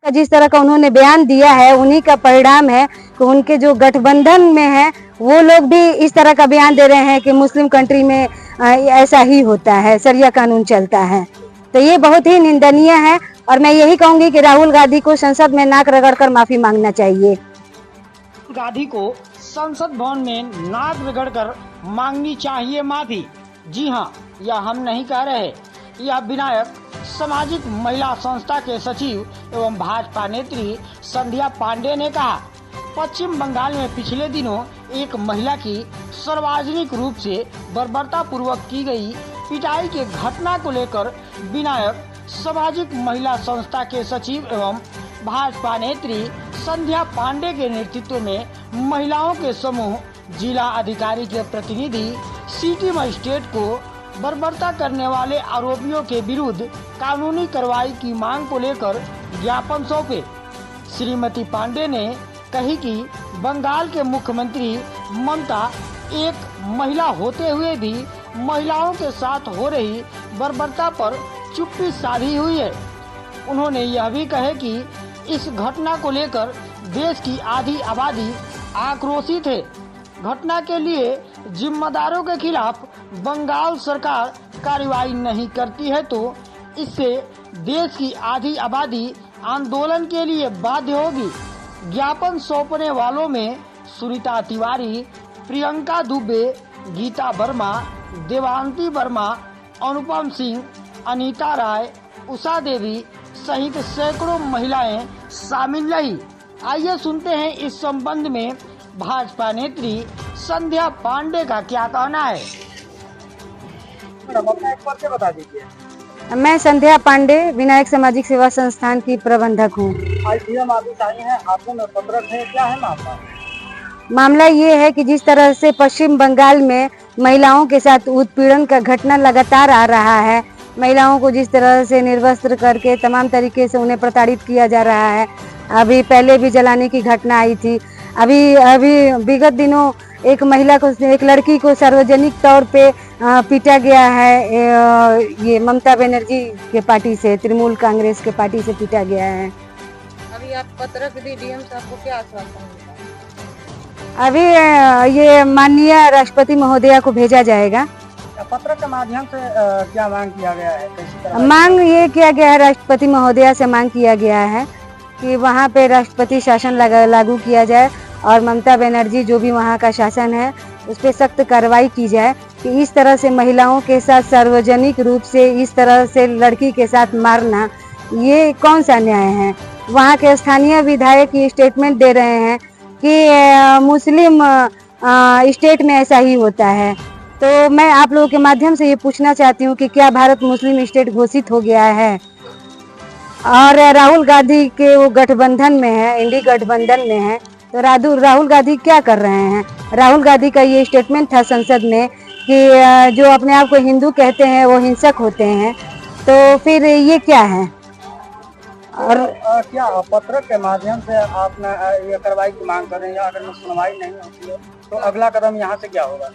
जिस तरह का उन्होंने बयान दिया है उन्हीं का परिणाम है कि उनके जो गठबंधन में है वो लोग भी इस तरह का बयान दे रहे हैं कि मुस्लिम कंट्री में ऐसा ही होता है, शरिया कानून चलता है। तो ये बहुत ही निंदनीय है और मैं यही कहूंगी कि राहुल गांधी को संसद में नाक रगड़कर माफी मांगना चाहिए। गांधी को संसद भवन में नाक रगड़कर मांगनी चाहिए माफी। जी हाँ, यह हम नहीं कह रहे, यह विनायक सामाजिक महिला संस्था के सचिव एवं भाजपा नेत्री संध्या पांडे ने कहा। पश्चिम बंगाल में पिछले दिनों एक महिला की सार्वजनिक रूप से बर्बरता पूर्वक की गई पिटाई के घटना को लेकर विनायक सामाजिक महिला संस्था के सचिव एवं भाजपा नेत्री संध्या पांडे के नेतृत्व में महिलाओं के समूह जिला अधिकारी के प्रतिनिधि सिटी मजिस्ट्रेट को बर्बरता करने वाले आरोपियों के विरुद्ध कानूनी कार्रवाई की मांग को लेकर ज्ञापन सौंपे। श्रीमती पांडे ने कही कि बंगाल के मुख्यमंत्री ममता एक महिला होते हुए भी महिलाओं के साथ हो रही बर्बरता पर चुप्पी साधी हुई है। उन्होंने यह भी कहे कि इस घटना को लेकर देश की आधी आबादी आक्रोशित है। घटना के लिए जिम्मेदारों के खिलाफ बंगाल सरकार कार्रवाई नहीं करती है तो इससे देश की आधी आबादी आंदोलन के लिए बाध्य होगी। ज्ञापन सौंपने वालों में सुनीता तिवारी, प्रियंका दुबे, गीता वर्मा, देवांती वर्मा, अनुपम सिंह, अनीता राय, उषा देवी सहित सैकड़ों महिलाएं शामिल रही। आइए सुनते हैं इस संबंध में भाजपा नेत्री संध्या पांडे का क्या कहना है। अपना एक बार बता दीजिए। मैं संध्या पांडे विनायक सामाजिक सेवा संस्थान की प्रबंधक हूँ। आज सीएम ऑफिस आई हैं, हाथों में पत्रक है, क्या है मामला? मामला ये है कि जिस तरह से पश्चिम बंगाल में महिलाओं के साथ उत्पीड़न का घटना लगातार आ रहा है, महिलाओं को जिस तरह से निर्वस्त्र करके तमाम तरीके से उन्हें प्रताड़ित किया जा रहा है। अभी पहले भी जलाने की घटना आई थी। अभी विगत दिनों एक महिला को, एक लड़की को सार्वजनिक तौर पे पीटा गया है। ये ममता बनर्जी के पार्टी से, तृणमूल कांग्रेस के पार्टी से पीटा गया है। अभी आप पत्रक दी डीएम साहब को, क्या आश्वासन मिला? अभी ये माननीय राष्ट्रपति महोदया को भेजा जाएगा। पत्र के माध्यम से क्या मांग किया गया है? कैसी तरह मांग ये किया गया है, राष्ट्रपति महोदया से मांग किया गया है कि वहाँ पे राष्ट्रपति शासन लागू किया जाए और ममता बनर्जी जो भी वहाँ का शासन है उस पर सख्त कार्रवाई की जाए कि इस तरह से महिलाओं के साथ सार्वजनिक रूप से इस तरह से लड़की के साथ मारना, ये कौन सा न्याय है। वहाँ के स्थानीय विधायक ये स्टेटमेंट दे रहे हैं कि मुस्लिम स्टेट में ऐसा ही होता है। तो मैं आप लोगों के माध्यम से ये पूछना चाहती हूँ कि क्या भारत मुस्लिम स्टेट घोषित हो गया है? और राहुल गांधी के वो गठबंधन में है, इंडी गठबंधन में है, तो राहुल गांधी क्या कर रहे हैं? राहुल गांधी का ये स्टेटमेंट था संसद में कि जो अपने आप को हिंदू कहते हैं वो हिंसक होते हैं, तो फिर ये क्या है? और क्या पत्र के माध्यम से आपने ये कार्रवाई की मांग कर रहे हैं? अगर सुनवाई नहीं होती है तो अगला कदम यहाँ से क्या होगा?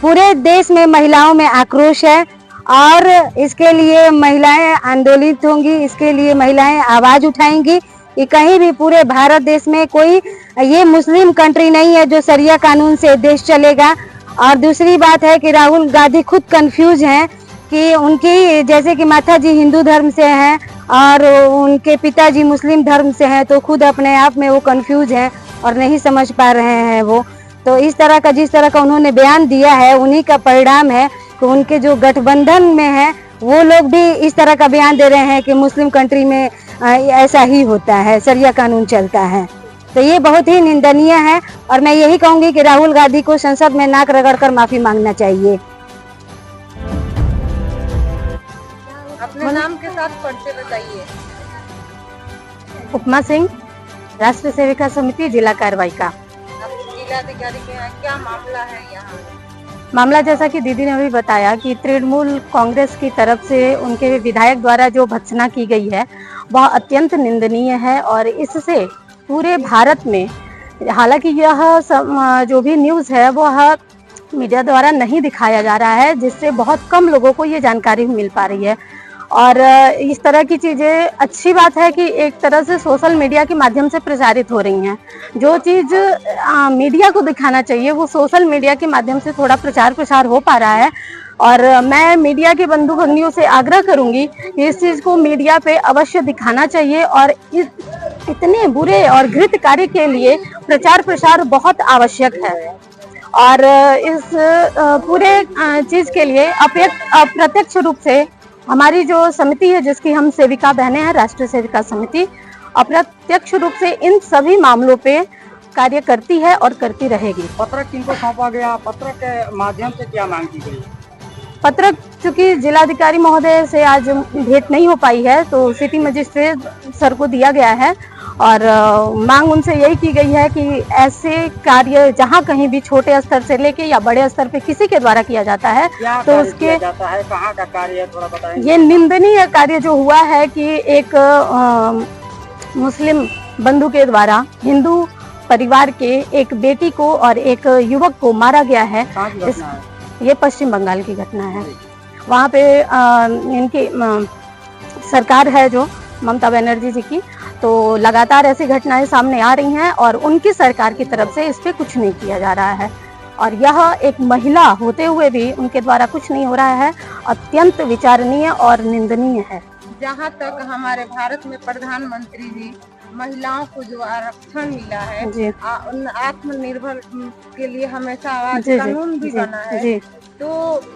पूरे देश में महिलाओं में आक्रोश है और इसके लिए महिलाएं आंदोलित होंगी, इसके लिए महिलाएं आवाज उठाएंगी कि कहीं भी पूरे भारत देश में कोई ये मुस्लिम कंट्री नहीं है जो शरिया कानून से देश चलेगा। और दूसरी बात है कि राहुल गांधी खुद कंफ्यूज हैं कि उनकी, जैसे कि माता जी हिंदू धर्म से हैं और उनके पिताजी मुस्लिम धर्म से हैं, तो खुद अपने आप में वो कंफ्यूज हैं और नहीं समझ पा रहे हैं वो। तो इस तरह का, जिस तरह का उन्होंने बयान दिया है उन्हीं का परिणाम है कि उनके जो गठबंधन में है वो लोग भी इस तरह का बयान दे रहे हैं कि मुस्लिम कंट्री में ऐसा ही होता है, शरिया कानून चलता है। तो ये बहुत ही निंदनीय है और मैं यही कहूंगी कि राहुल गांधी को संसद में नाक रगड़कर माफी मांगना चाहिए। अपने नाम के साथ परिचय बताइए। उपमा सिंह, राष्ट्रीय सेविका समिति जिला कार्रवाई का। जिलाधिकारी के यहाँ क्या मामला है? यहाँ मामला जैसा कि दीदी ने अभी बताया कि तृणमूल कांग्रेस की तरफ से उनके विधायक द्वारा जो भर्त्सना की गई है वह अत्यंत निंदनीय है और इससे पूरे भारत में, हालांकि यह जो भी न्यूज़ है वह मीडिया द्वारा नहीं दिखाया जा रहा है, जिससे बहुत कम लोगों को ये जानकारी मिल पा रही है। और इस तरह की चीजें अच्छी बात है कि एक तरह से सोशल मीडिया के माध्यम से प्रचारित हो रही हैं। जो चीज मीडिया को दिखाना चाहिए वो सोशल मीडिया के माध्यम से थोड़ा प्रचार प्रसार हो पा रहा है। और मैं मीडिया के बंधु भगिनियों से आग्रह करूंगी कि इस चीज को मीडिया पे अवश्य दिखाना चाहिए और इतने बुरे और घृत कार्य के लिए प्रचार प्रसार बहुत आवश्यक है। और इस पूरे चीज के लिए अप्रत्यक्ष रूप से हमारी जो समिति है, जिसकी हम सेविका बहनें हैं, राष्ट्रीय सेविका समिति, अप्रत्यक्ष रूप से इन सभी मामलों पे कार्य करती है और करती रहेगी। पत्रक किनको सौंपा गया, पत्रक के माध्यम से क्या मांग की गई? पत्रक चूंकि जिलाधिकारी महोदय से आज भेंट नहीं हो पाई है तो सिटी मजिस्ट्रेट सर को दिया गया है और मांग उनसे यही की गई है कि ऐसे कार्य जहां कहीं भी छोटे स्तर से लेके या बड़े स्तर पे किसी के द्वारा किया जाता है तो उसके जाता है, कहाँ का कार्य है, थोड़ा बताएंगे? ये निंदनीय कार्य जो हुआ है कि एक मुस्लिम बंधु के द्वारा हिंदू परिवार के एक बेटी को और एक युवक को मारा गया है। ये पश्चिम बंगाल की घटना है। वहाँ पे इनकी सरकार है जो ममता बनर्जी जी की, तो लगातार ऐसी घटनाएं सामने आ रही हैं और उनकी सरकार की तरफ से इस पे कुछ नहीं किया जा रहा है। और यह एक महिला होते हुए भी उनके द्वारा कुछ नहीं हो रहा है, अत्यंत विचारणीय और निंदनीय है। जहाँ तक हमारे भारत में प्रधानमंत्री जी महिलाओं को जो आरक्षण मिला है, आत्मनिर्भर के लिए हमेशा कानून भी बना है, तो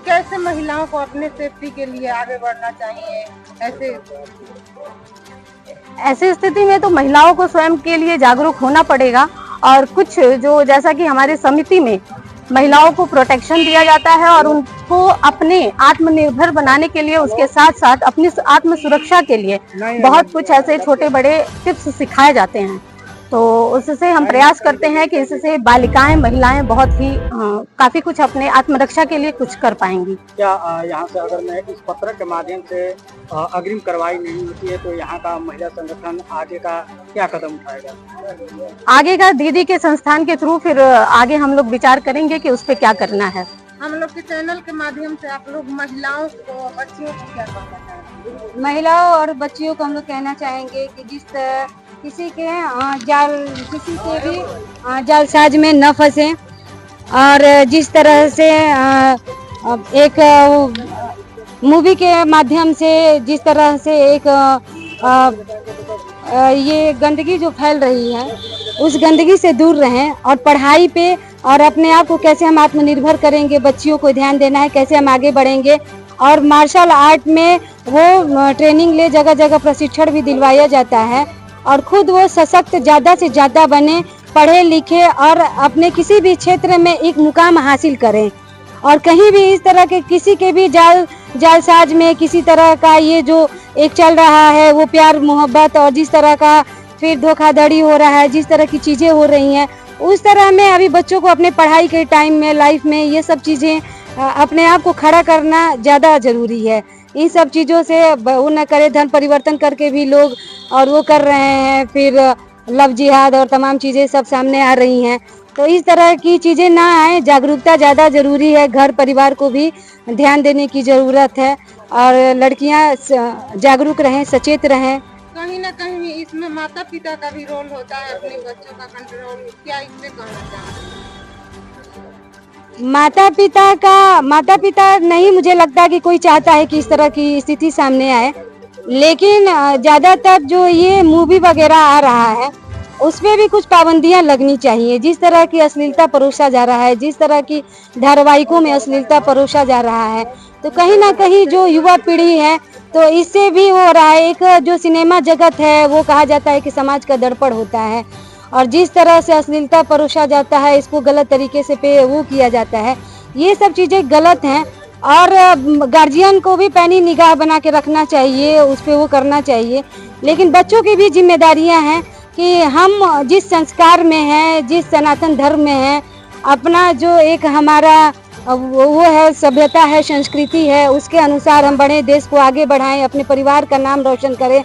कैसे महिलाओं को अपने सेफ्टी के लिए आगे बढ़ना चाहिए? ऐसे स्थिति में तो महिलाओं को स्वयं के लिए जागरूक होना पड़ेगा और कुछ जो जैसा कि हमारे समिति में महिलाओं को प्रोटेक्शन दिया जाता है और उनको अपने आत्मनिर्भर बनाने के लिए उसके साथ साथ अपनी आत्म सुरक्षा के लिए बहुत कुछ ऐसे छोटे बड़े टिप्स सिखाए जाते हैं। तो उससे हम प्रयास करते हैं कि इससे बालिकाएं, महिलाएं बहुत ही काफी कुछ अपने आत्मरक्षा के लिए कुछ कर पाएंगी। क्या यहाँ से अगर मैं इस पत्र के माध्यम से अग्रिम कार्रवाई नहीं होती है तो यहाँ का महिला संगठन आगे का क्या कदम उठाएगा? आगे का दीदी के संस्थान के थ्रू फिर आगे हम लोग विचार करेंगे कि उस पे क्या करना है। हम लोग के चैनल के माध्यम से आप लोग महिलाओं को, बच्चियों को क्या कहना चाहेंगे? महिलाओं और बच्चियों को हम लोग कहना चाहेंगे कि किसी के भी जालसाज में न फंसे और जिस तरह से एक मूवी के माध्यम से जिस तरह से एक ये गंदगी जो फैल रही है उस गंदगी से दूर रहें और पढ़ाई पे और अपने आप को कैसे हम आत्मनिर्भर करेंगे, बच्चियों को ध्यान देना है, कैसे हम आगे बढ़ेंगे। और मार्शल आर्ट में वो ट्रेनिंग ले, जगह जगह प्रशिक्षण भी दिलवाया जाता है और खुद वो सशक्त ज़्यादा से ज़्यादा बने, पढ़े लिखे और अपने किसी भी क्षेत्र में एक मुकाम हासिल करें। और कहीं भी इस तरह के किसी के भी जालसाज में किसी तरह का ये जो एक चल रहा है वो प्यार मोहब्बत और जिस तरह का फिर धोखाधड़ी हो रहा है, जिस तरह की चीज़ें हो रही हैं, उस तरह में अभी बच्चों को अपने पढ़ाई के टाइम में, लाइफ में ये सब चीज़ें अपने आप को खड़ा करना ज़्यादा ज़रूरी है। इन सब चीज़ों से वो न करे, धन परिवर्तन करके भी लोग और वो कर रहे हैं, फिर लव जिहाद और तमाम चीज़ें सब सामने आ रही हैं। तो इस तरह की चीज़ें ना आए, जागरूकता ज़्यादा ज़रूरी है, घर परिवार को भी ध्यान देने की ज़रूरत है और लड़कियां जागरूक रहें, सचेत रहें। कहीं ना कहीं इसमें माता पिता का भी रोल होता है, अपने बच्चों का कंट्रोल, क्या इसमें कहना चाहते हैं? माता पिता नहीं, मुझे लगता कि कोई चाहता है कि इस तरह की स्थिति सामने आए, लेकिन ज़्यादातर जो ये मूवी वगैरह आ रहा है उसमें भी कुछ पाबंदियां लगनी चाहिए। जिस तरह की अश्लीलता परोसा जा रहा है, जिस तरह की धारावाहिकों में अश्लीलता परोसा जा रहा है, तो कहीं ना कहीं जो युवा पीढ़ी है तो इससे भी हो रहा है। एक जो सिनेमा जगत है वो कहा जाता है कि समाज का दर्पण होता है और जिस तरह से अश्लीलता परोसा जाता है, इसको गलत तरीके से वो किया जाता है, ये सब चीज़ें गलत हैं। और गार्जियन को भी पैनी निगाह बना के रखना चाहिए, उस पर वो करना चाहिए। लेकिन बच्चों की भी जिम्मेदारियां हैं कि हम जिस संस्कार में हैं, जिस सनातन धर्म में हैं, अपना जो एक हमारा वो है, सभ्यता है, संस्कृति है, उसके अनुसार हम बढ़ें, देश को आगे बढ़ाएं, अपने परिवार का नाम रोशन करें,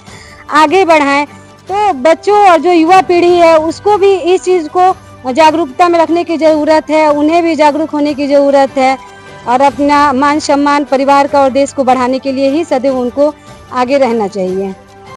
आगे बढ़ाएं। तो बच्चों और जो युवा पीढ़ी है उसको भी इस चीज़ को जागरूकता में रखने की ज़रूरत है, उन्हें भी जागरूक होने की ज़रूरत है और अपना मान सम्मान परिवार का और देश को बढ़ाने के लिए ही सदैव उनको आगे रहना चाहिए।